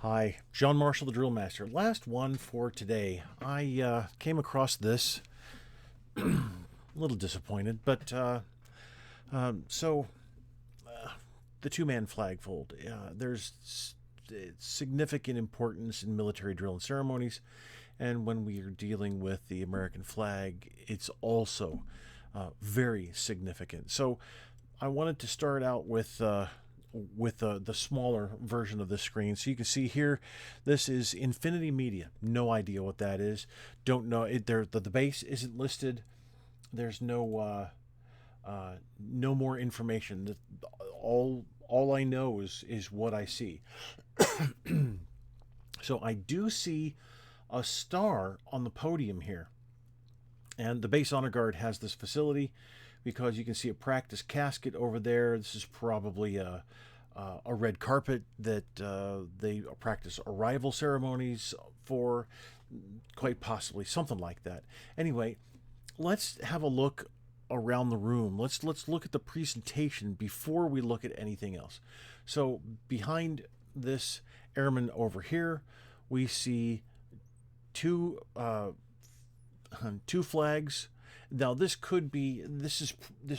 Hi, John Marshall, the DrillMaster. Last one for today. I came across this, a little disappointed, but so the two-man flagfold. There's significant importance in military drill and ceremonies, and when we are dealing with the American flag, it's also very significant. So I wanted to start out with the smaller version of the screen. So you can see here, this is Infinity Media. No idea what that is. Don't know it. The base isn't listed. There's no more information. All I know is what I see. So I do see a star on the podium here. And the base honor guard has this facility because you can see a practice casket over there. This is probably a red carpet that they practice arrival ceremonies for, quite possibly something like that. Anyway, let's have a look around the room. Let's look at the presentation before we look at anything else. So behind this airman over here, we see two flags. Now this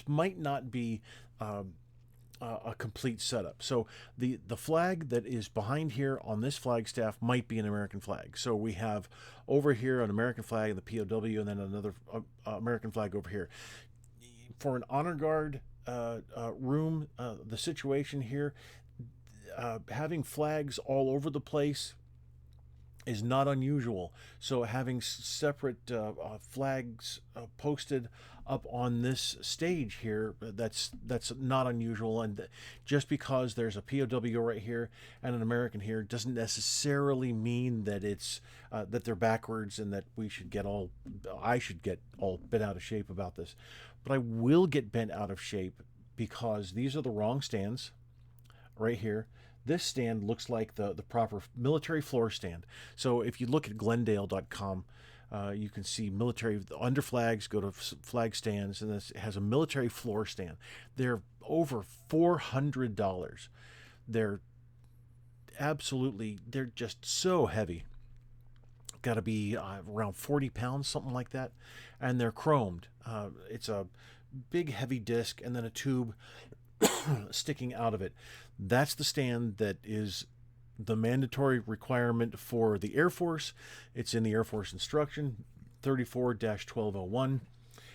might not be a complete setup. So the flag that is behind here on this flag staff might be an American flag. So we have over here an American flag and the POW, and then another American flag over here. For an honor guard room, the situation here, having flags all over the place is not unusual. So having separate flags posted up on this stage here, that's not unusual. And just because there's a POW right here and an American here doesn't necessarily mean that it's that they're backwards and that I should get all bent out of shape about this. But I will get bent out of shape because these are the wrong stands right here. This stand looks like the proper military floor stand. So if you look at Glendale.com, you can see military under flags, go to flag stands, and this has a military floor stand. They're over $400. They're just so heavy. Got to be around 40 pounds, something like that. And they're chromed. It's a big heavy disc and then a tube sticking out of it. That's the stand that is the mandatory requirement for the Air Force. It's in the Air Force instruction 34-1201.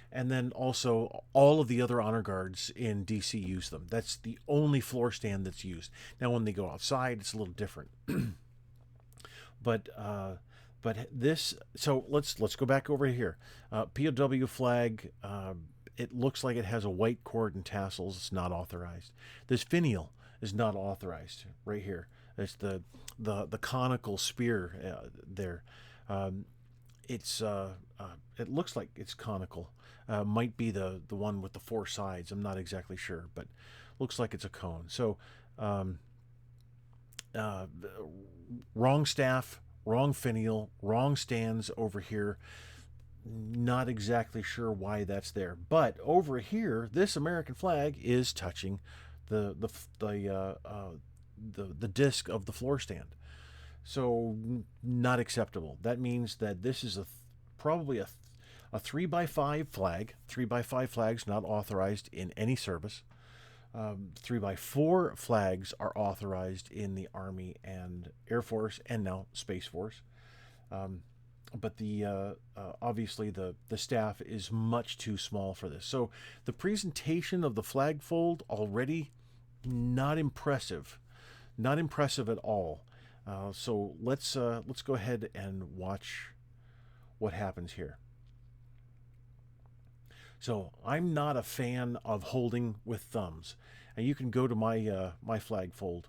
And then also all of the other honor guards in DC use them. That's the only floor stand that's used. Now when they go outside, it's a little different. But this, so let's go back over here. POW flag. It looks like it has a white cord and tassels. It's not authorized. This finial is not authorized right here. It's the conical spear there. It looks like it's conical. Might be the one with the four sides. I'm not exactly sure, but looks like it's a cone. So wrong staff, wrong finial, wrong stands over here. Not exactly sure why that's there, but over here, this American flag is touching the disc of the floor stand, so not acceptable. That means that this is probably a 3x5 flag. 3x5 flags not authorized in any service. 3x4 flags are authorized in the Army and Air Force and now Space Force. But obviously the staff is much too small for this. So the presentation of the flagfold already not impressive at all. So let's go ahead and watch what happens here. So I'm not a fan of holding with thumbs, and you can go to my my flagfold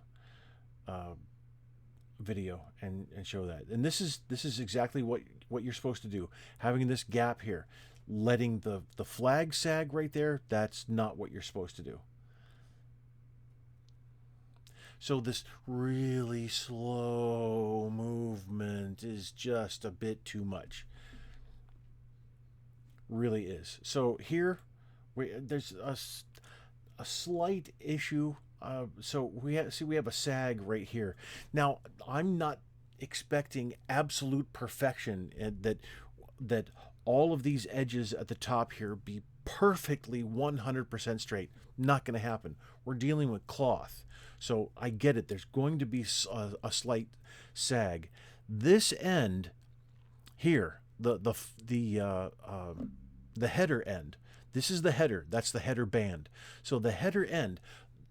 video and show that. And this is exactly what you're supposed to do. Having this gap here, letting the flag sag right there, that's not what you're supposed to do. So this really slow movement is just a bit too much. Really is. So here there's a slight issue so we have a sag right here. Now I'm not expecting absolute perfection, and that all of these edges at the top here be perfectly 100% straight. Not going to happen. We're dealing with cloth, so I get it. There's going to be a slight sag. This end here, the header end. This is the header. That's the header band. So the header end,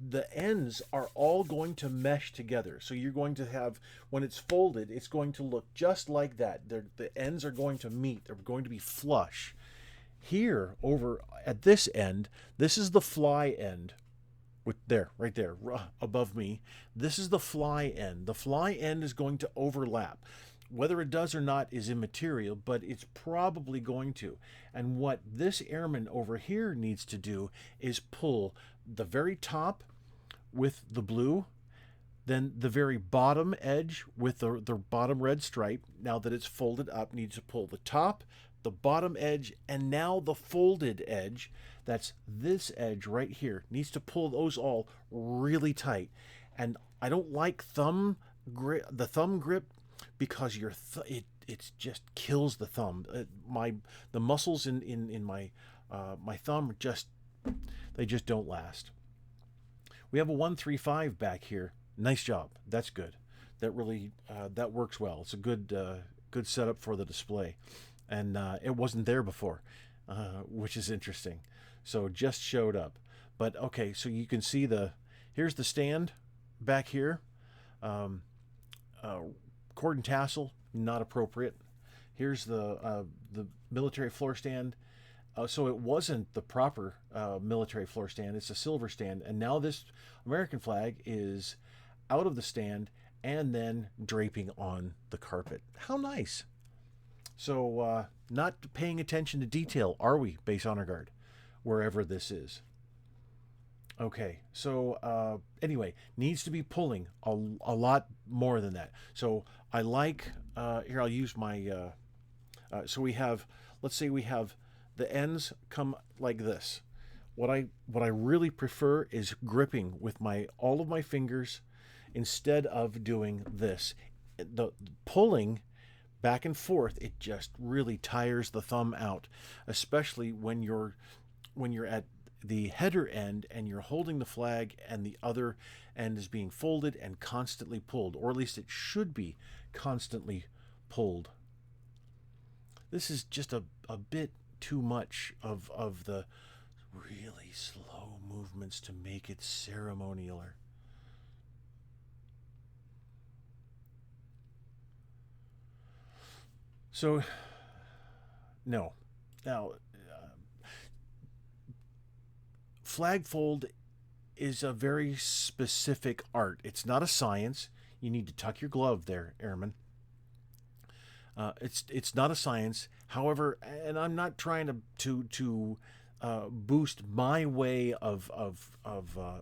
the ends are all going to mesh together. So you're going to have, when it's folded, it's going to look just like that. The ends are going to meet. They're going to be flush. Here, over at this end, this is the fly end. Right there, above me. This is the fly end. The fly end is going to overlap. Whether it does or not is immaterial, but it's probably going to. And what this airman over here needs to do is pull the very top with the blue, then the very bottom edge with the bottom red stripe. Now that it's folded up, needs to pull the top, the bottom edge, and now the folded edge. That's this edge right here. Needs to pull those all really tight. And I don't like the thumb grip, because it just kills the thumb. The muscles in my my thumb they just don't last. We have a 135 back here. Nice job. That's good. That really that works well. It's a good setup for the display, and it wasn't there before, which is interesting. So just showed up. But okay, so you can see here's the stand back here. Cord and tassel, not appropriate. Here's the military floor stand. So it wasn't the proper military floor stand. It's a silver stand. And now this American flag is out of the stand and then draping on the carpet. How nice. So not paying attention to detail, are we, Base Honor Guard, wherever this is? Okay, so anyway, needs to be pulling a lot more than that. So I like, here I'll use my, so we have, let's say we have the ends come like this. What I really prefer is gripping with all of my fingers instead of doing this. The pulling back and forth, it just really tires the thumb out, especially when you're at the header end and you're holding the flag and the other end is being folded and constantly pulled, or at least it should be constantly pulled. This is just a bit too much of the really slow movements to make it ceremonial. So, no. Now, flag fold is a very specific art. It's not a science. You need to tuck your glove there, Airman. It's not a science. However, and I'm not trying to boost my way of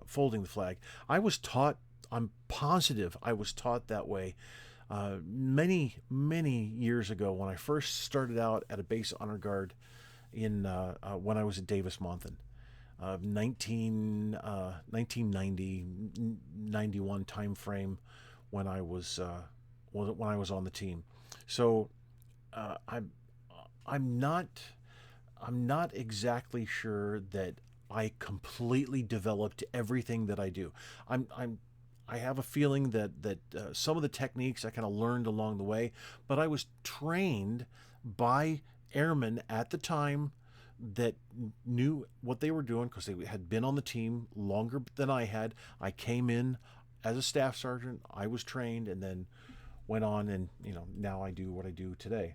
folding the flag. I was taught. I'm positive I was taught that way many years ago when I first started out at a Base Honor Guard in when I was at Davis-Monthan. 1990, 91 time frame when I was on the team. So I'm not exactly sure that I completely developed everything that I do. I have a feeling that some of the techniques I kind of learned along the way, but I was trained by airmen at the time that knew what they were doing because they had been on the team longer than I had. I came in as a staff sergeant. I was trained and then went on, and now I do what I do today.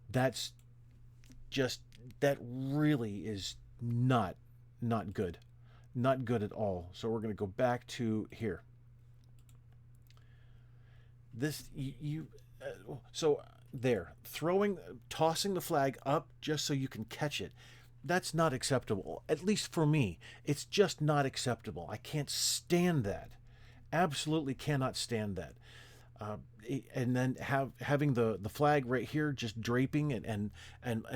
That really is not good. Not good at all. So we're going to go back to here. So there, tossing the flag up just so you can catch it. That's not acceptable. At least for me, it's just not acceptable. I can't stand that. Absolutely cannot stand that. And then having the flag right here just draping and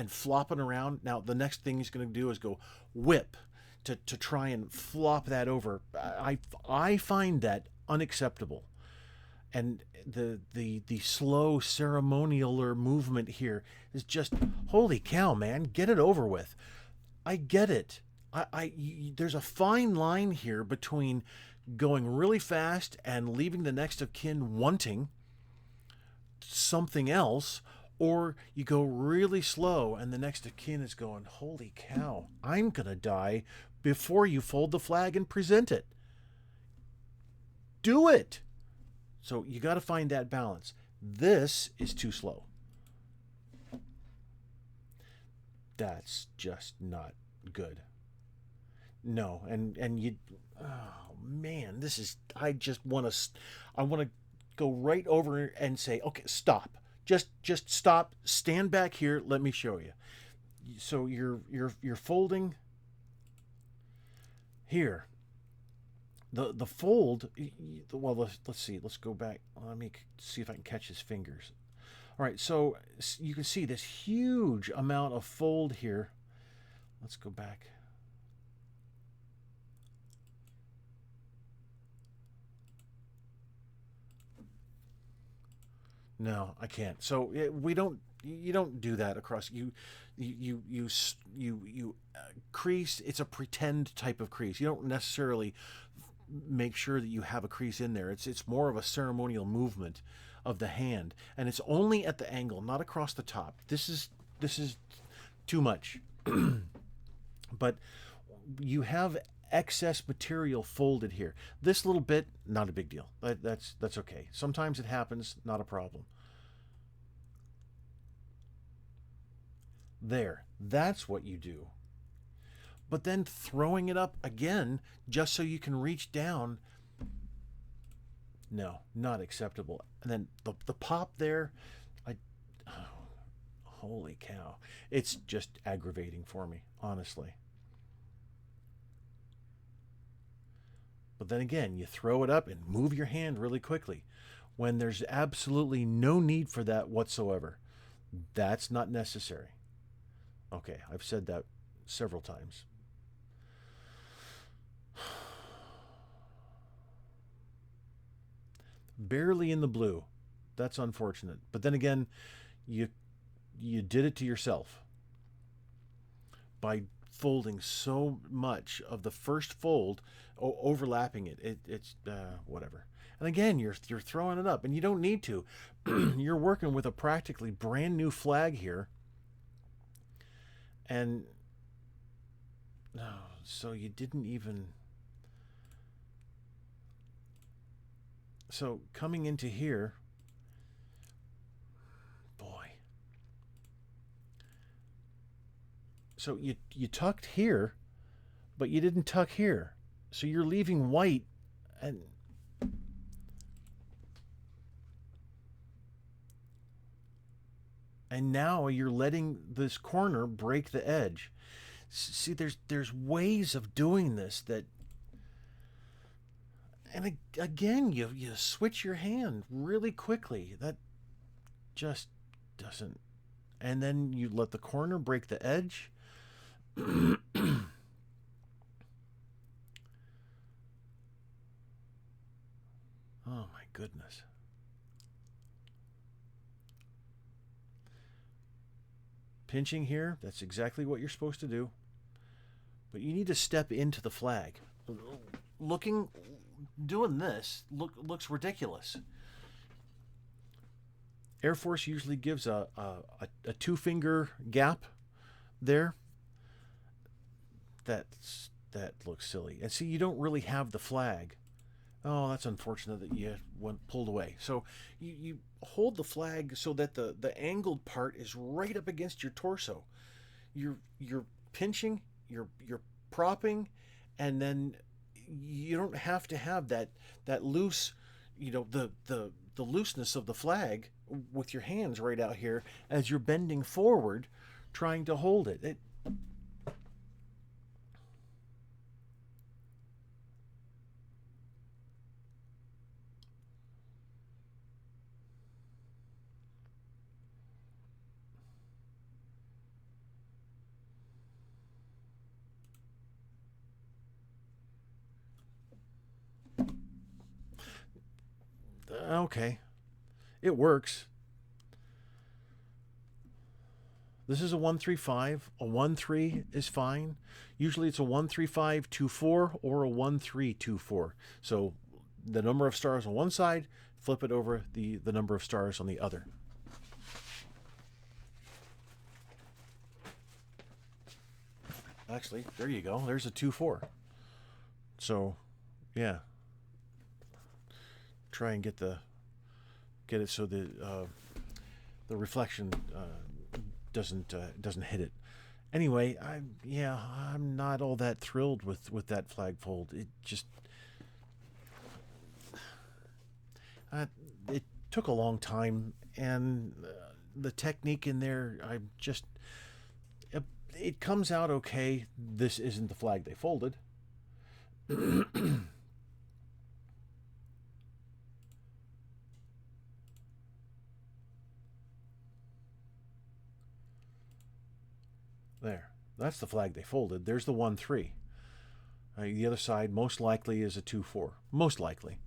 flopping around. Now the next thing he's going to do is go whip. to try and flop that over. I find that unacceptable. And the slow ceremonialer movement here is just, holy cow, man, get it over with. I get it. There's a fine line here between going really fast and leaving the next of kin wanting something else, or you go really slow and the next of kin is going, holy cow, I'm gonna die before you fold the flag and present it. Do it. So you got to find that balance. This is too slow. That's just not good. No, and you, oh man, this is, I want to go right over and say, okay, stop. Just stop. Stand back here. Let me show you. So you're folding here. The fold, well, let's see. Let's go back. Let me see if I can catch his fingers. All right, so you can see this huge amount of fold here. Let's go back. No, I can't. So you don't do that across. You crease. It's a pretend type of crease. You don't necessarily make sure that you have a crease in there. It's more of a ceremonial movement of the hand, and it's only at the angle, not across the top. This is too much. But you have excess material folded here. This little bit, not a big deal. That's okay. Sometimes it happens, not a problem. There, that's what you do. But then throwing it up again just so you can reach down, no, not acceptable. And then the pop there, holy cow. It's just aggravating for me, honestly. But then again, you throw it up and move your hand really quickly when there's absolutely no need for that whatsoever. That's not necessary. Okay, I've said that several times. Barely in the blue. That's unfortunate. But then again, you did it to yourself by folding so much of the first fold, overlapping it. It's whatever. And again, you're throwing it up, and you don't need to. You're working with a practically brand new flag here, and so you didn't even. So coming into here, boy. So you tucked here, but you didn't tuck here. So you're leaving white, and now you're letting this corner break the edge. See, there's ways of doing this that. And again, you switch your hand really quickly. That just doesn't. And then you let the corner break the edge. Oh my goodness. Pinching here, that's exactly what you're supposed to do. But you need to step into the flag. Doing this looks ridiculous. Air Force usually gives a 2-finger gap there. That looks silly. And see, you don't really have the flag. Oh, that's unfortunate that you went pulled away. So you hold the flag so that the angled part is right up against your torso. You're pinching, you're propping, and then you don't have to have that loose, the looseness of the flag with your hands right out here as you're bending forward trying to hold it. Okay, it works. This is a 135. A 1-3 is fine. Usually it's a 1-3-5-2-4 or a 1-3-2-4. So the number of stars on one side, flip it over the number of stars on the other. Actually, there you go. There's a 2-4. So, yeah. Try and get it so the reflection doesn't hit it. Anyway, I'm not all that thrilled with that flag fold. It just it took a long time, and the technique in there, it comes out okay. This isn't the flag they folded. There. That's the flag they folded. There's the 1-3. The other side most likely is a 2-4. Most likely.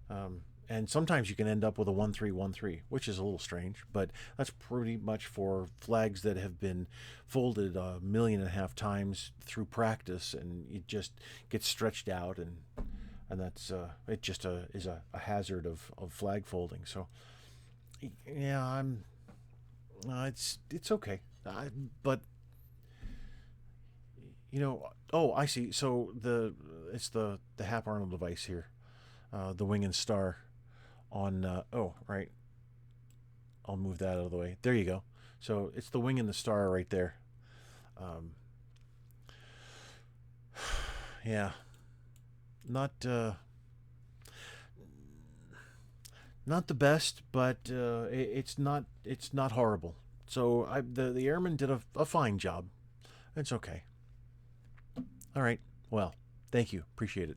And sometimes you can end up with a 1-3-1-3, which is a little strange, but that's pretty much for flags that have been folded 1.5 million times through practice, and it just gets stretched out, and that's it just is a hazard of flag folding. So yeah, it's okay, but oh, I see. So it's the Hap Arnold device here, the wing and star on oh, right, I'll move that out of the way. There you go. So it's the wing and the star right there. Yeah, not the best, but it's not horrible. So the airman did a fine job. It's okay. All right. Well, thank you. Appreciate it.